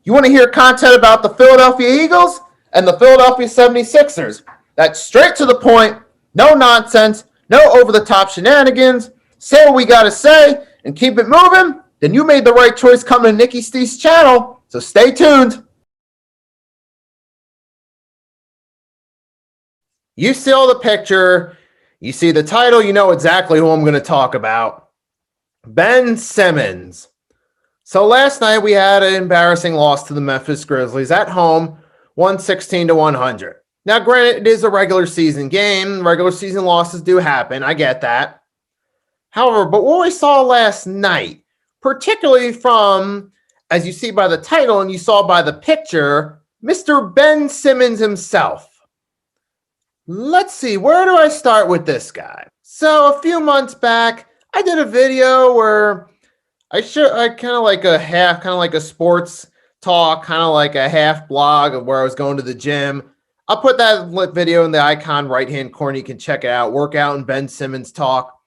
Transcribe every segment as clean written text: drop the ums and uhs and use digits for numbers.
You want to hear content about the Philadelphia Eagles and the Philadelphia 76ers? That's straight to the point, no nonsense, no over-the-top shenanigans. Say what we got to say and keep it moving. Then you made the right choice coming to Nikki Steve's channel, so stay tuned. You see the picture, you see the title, you know exactly who I'm going to talk about. Ben Simmons. So last night we had an embarrassing loss to the Memphis Grizzlies at home, 116-100. Now, granted, it is a regular season game. Regular season losses do happen. I get that. However, but what we saw last night, particularly from, as you see by the title and you saw by the picture, Mr. Ben Simmons himself. Let's see, where do I start with this guy? So a few months back, I did a video where I kind of like a sports talk, kind of like a half blog of where I was going to the gym. I'll put that video in the icon right-hand corner. You can check it out. Workout and Ben Simmons talk.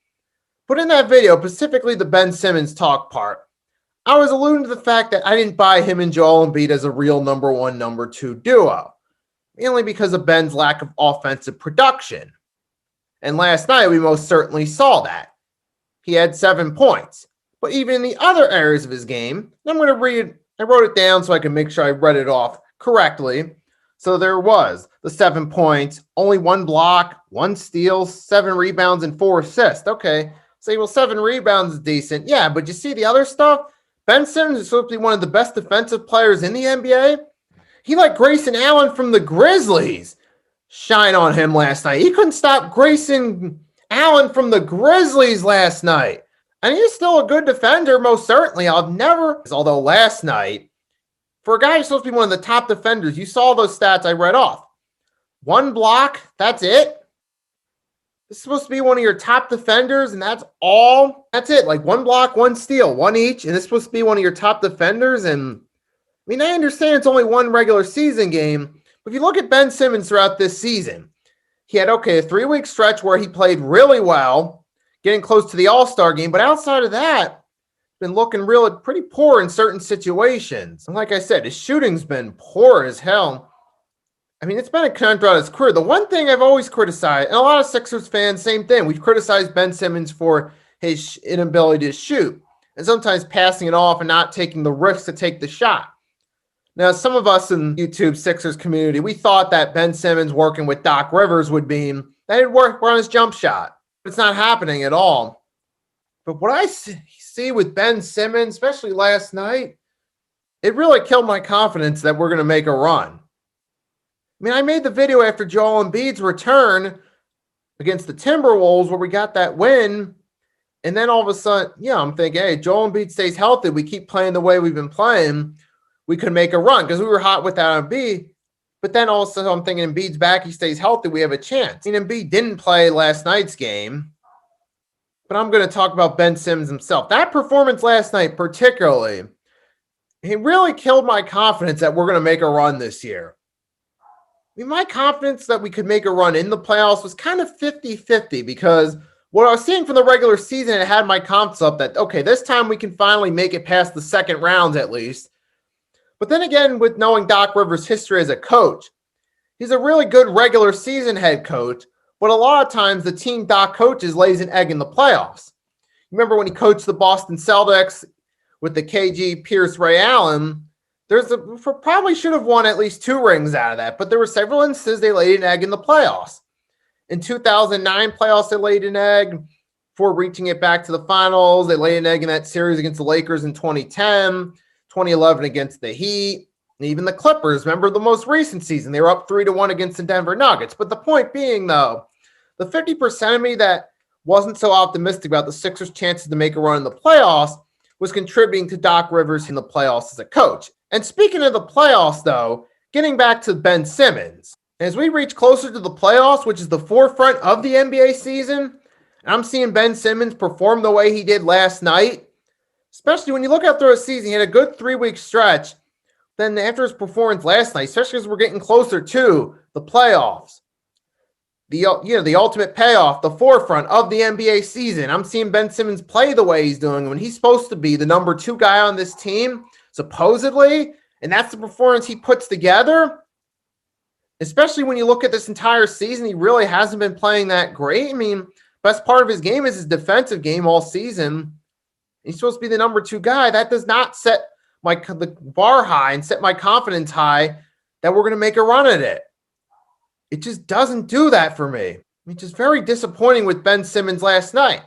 But in that video, specifically the Ben Simmons talk part, I was alluding to the fact that I didn't buy him and Joel Embiid as a real number one, number two duo, mainly because of Ben's lack of offensive production. And last night, we most certainly saw that. He had 7 points. But even in the other areas of his game, I'm going to read, I wrote it down so I can make sure I read it off correctly. So there was the 7 points, only 1 block, 1 steal, 7 rebounds, and 4 assists. Okay, say, well, 7 rebounds is decent. Yeah, but you see the other stuff? Ben Simmons is supposed to be one of the best defensive players in the NBA. He let Grayson Allen from the Grizzlies shine on him last night. He couldn't stop Grayson Allen from the Grizzlies last night. And he's still a good defender, most certainly. Although last night, for a guy who's supposed to be one of the top defenders, you saw those stats I read off. 1 block, that's it. This is supposed to be one of your top defenders, and that's all. That's it, like 1 block, 1 steal, 1 each, and this is supposed to be one of your top defenders. And I mean, I understand it's only 1 regular season game, but if you look at Ben Simmons throughout this season, he had, a 3-week stretch where he played really well, getting close to the All-Star game, but outside of that, been looking pretty poor in certain situations. And like I said, his shooting's been poor as hell. I mean, it's been a conundrum throughout his career. The one thing I've always criticized, and a lot of Sixers fans, same thing, we've criticized Ben Simmons for his inability to shoot, and sometimes passing it off and not taking the risk to take the shot. Now, some of us in YouTube Sixers community, we thought that Ben Simmons working with Doc Rivers would mean that he'd work on his jump shot. It's not happening at all. But what I see with Ben Simmons, especially last night, it really killed my confidence that we're going to make a run. I mean, I made the video after Joel Embiid's return against the Timberwolves where we got that win. And then all of a sudden, I'm thinking, hey, Joel Embiid stays healthy. We keep playing the way we've been playing. We could make a run because we were hot without Embiid. But then all of a sudden, I'm thinking Embiid's back. He stays healthy. We have a chance. I mean, Embiid didn't play last night's game. But I'm going to talk about Ben Simmons himself. That performance last night particularly, he really killed my confidence that we're going to make a run this year. I mean, my confidence that we could make a run in the playoffs was kind of 50-50 because what I was seeing from the regular season, it had my confidence up that, okay, this time we can finally make it past the second rounds at least. But then again, with knowing Doc Rivers' history as a coach, he's a really good regular season head coach, but a lot of times the team Doc coaches lays an egg in the playoffs. Remember when he coached the Boston Celtics with the KG, Pierce, Ray Allen, probably should have won at least 2 rings out of that, but there were several instances they laid an egg in the playoffs. In 2009 playoffs, they laid an egg before reaching it back to the finals. They laid an egg in that series against the Lakers in 2010. 2011 against the Heat, and even the Clippers. Remember the most recent season, they were up 3-1 against the Denver Nuggets. But the point being, though, the 50% of me that wasn't so optimistic about the Sixers' chances to make a run in the playoffs was contributing to Doc Rivers in the playoffs as a coach. And speaking of the playoffs, though, getting back to Ben Simmons, as we reach closer to the playoffs, which is the forefront of the NBA season, and I'm seeing Ben Simmons perform the way he did last night, especially when you look out through a season, he had a good 3-week stretch. Then after his performance last night, especially as we're getting closer to the playoffs, the ultimate payoff, the forefront of the NBA season, I'm seeing Ben Simmons play the way he's doing when he's supposed to be the number 2 guy on this team, supposedly, and that's the performance he puts together, especially when you look at this entire season, he really hasn't been playing that great. I mean, best part of his game is his defensive game all season. He's supposed to be the number 2 guy. That does not set the bar high and set my confidence high that we're going to make a run at it. It just doesn't do that for me. Which is very disappointing with Ben Simmons last night.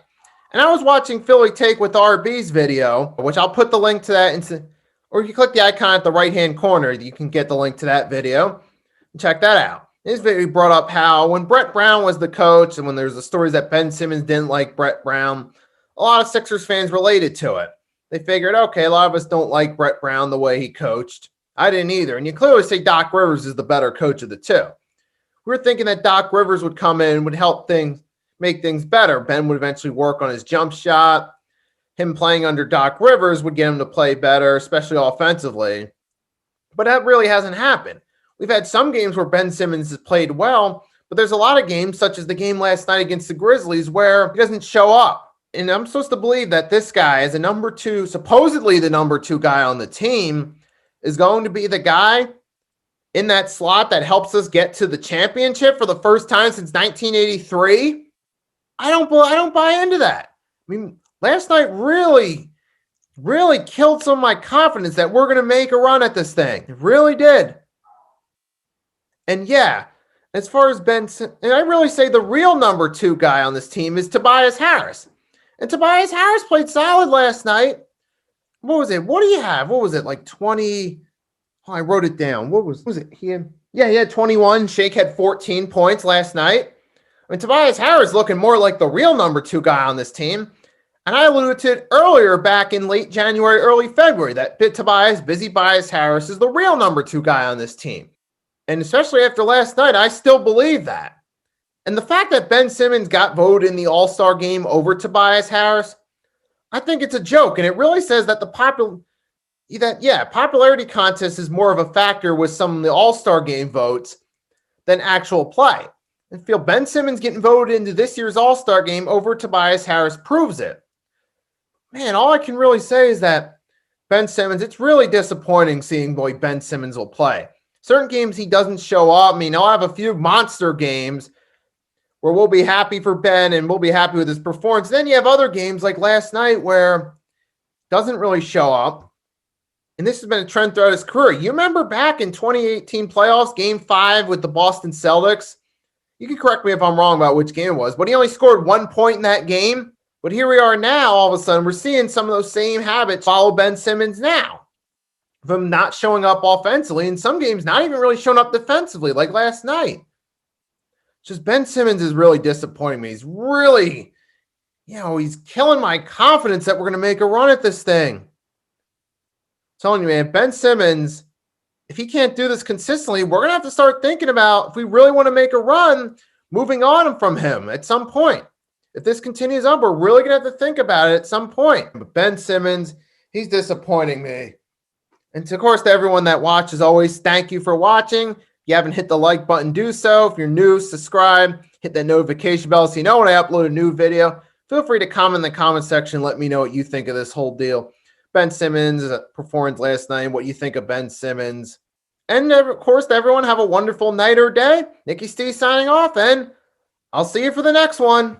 And I was watching Philly Take with RB's video, which I'll put the link to that or you click the icon at the right-hand corner, you can get the link to that video and check that out. His video brought up how when Brett Brown was the coach and when there's the stories that Ben Simmons didn't like Brett Brown, a lot of Sixers fans related to it. They figured, okay, a lot of us don't like Brett Brown the way he coached. I didn't either. And you clearly say Doc Rivers is the better coach of the two. We were thinking that Doc Rivers would come in and would help make things better. Ben would eventually work on his jump shot. Him playing under Doc Rivers would get him to play better, especially offensively. But that really hasn't happened. We've had some games where Ben Simmons has played well, but there's a lot of games, such as the game last night against the Grizzlies, where he doesn't show up. And I'm supposed to believe that this guy, as a number 2, supposedly the number 2 guy on the team, is going to be the guy in that slot that helps us get to the championship for the first time since 1983. I don't buy into that. I mean, last night really killed some of my confidence that we're going to make a run at this thing. It really did. And yeah, as far as Ben, and I really say the real number 2 guy on this team is Tobias Harris. And Tobias Harris played solid last night. What was it? What do you have? What was it? Like 20? Oh, I wrote it down. What was it? He had 21. Shake had 14 points last night. I mean, Tobias Harris looking more like the real number 2 guy on this team. And I alluded to it earlier back in late January, early February, that Busy Tobias Harris is the real number 2 guy on this team. And especially after last night, I still believe that. And the fact that Ben Simmons got voted in the All-Star game over Tobias Harris, I think it's a joke. And it really says that popularity contest is more of a factor with some of the All-Star game votes than actual play. I feel Ben Simmons getting voted into this year's All-Star game over Tobias Harris proves it. Man, all I can really say is that Ben Simmons, it's really disappointing seeing the way Ben Simmons will play. Certain games he doesn't show up. I mean, I'll have a few monster games where we'll be happy for Ben and we'll be happy with his performance. Then you have other games like last night where doesn't really show up. And this has been a trend throughout his career. You remember back in 2018 playoffs, Game 5 with the Boston Celtics? You can correct me if I'm wrong about which game it was, but he only scored 1 point in that game. But here we are now, all of a sudden, we're seeing some of those same habits follow Ben Simmons now. Of him not showing up offensively, in some games not even really showing up defensively, like last night. Just Ben Simmons is really disappointing me. He's really, he's killing my confidence that we're going to make a run at this thing. I'm telling you, man, Ben Simmons, if he can't do this consistently, we're going to have to start thinking about, if we really want to make a run, moving on from him at some point. If this continues on, we're really going to have to think about it at some point. But Ben Simmons, he's disappointing me. And of course, to everyone that watches, always thank you for watching. If you haven't hit the like button, do so. If you're new, subscribe. Hit that notification bell so you know when I upload a new video. Feel free to comment in the comment section. Let me know what you think of this whole deal. Ben Simmons' performance last night, what you think of Ben Simmons. And of course, to everyone, have a wonderful night or day. Nicky Steve signing off, and I'll see you for the next one.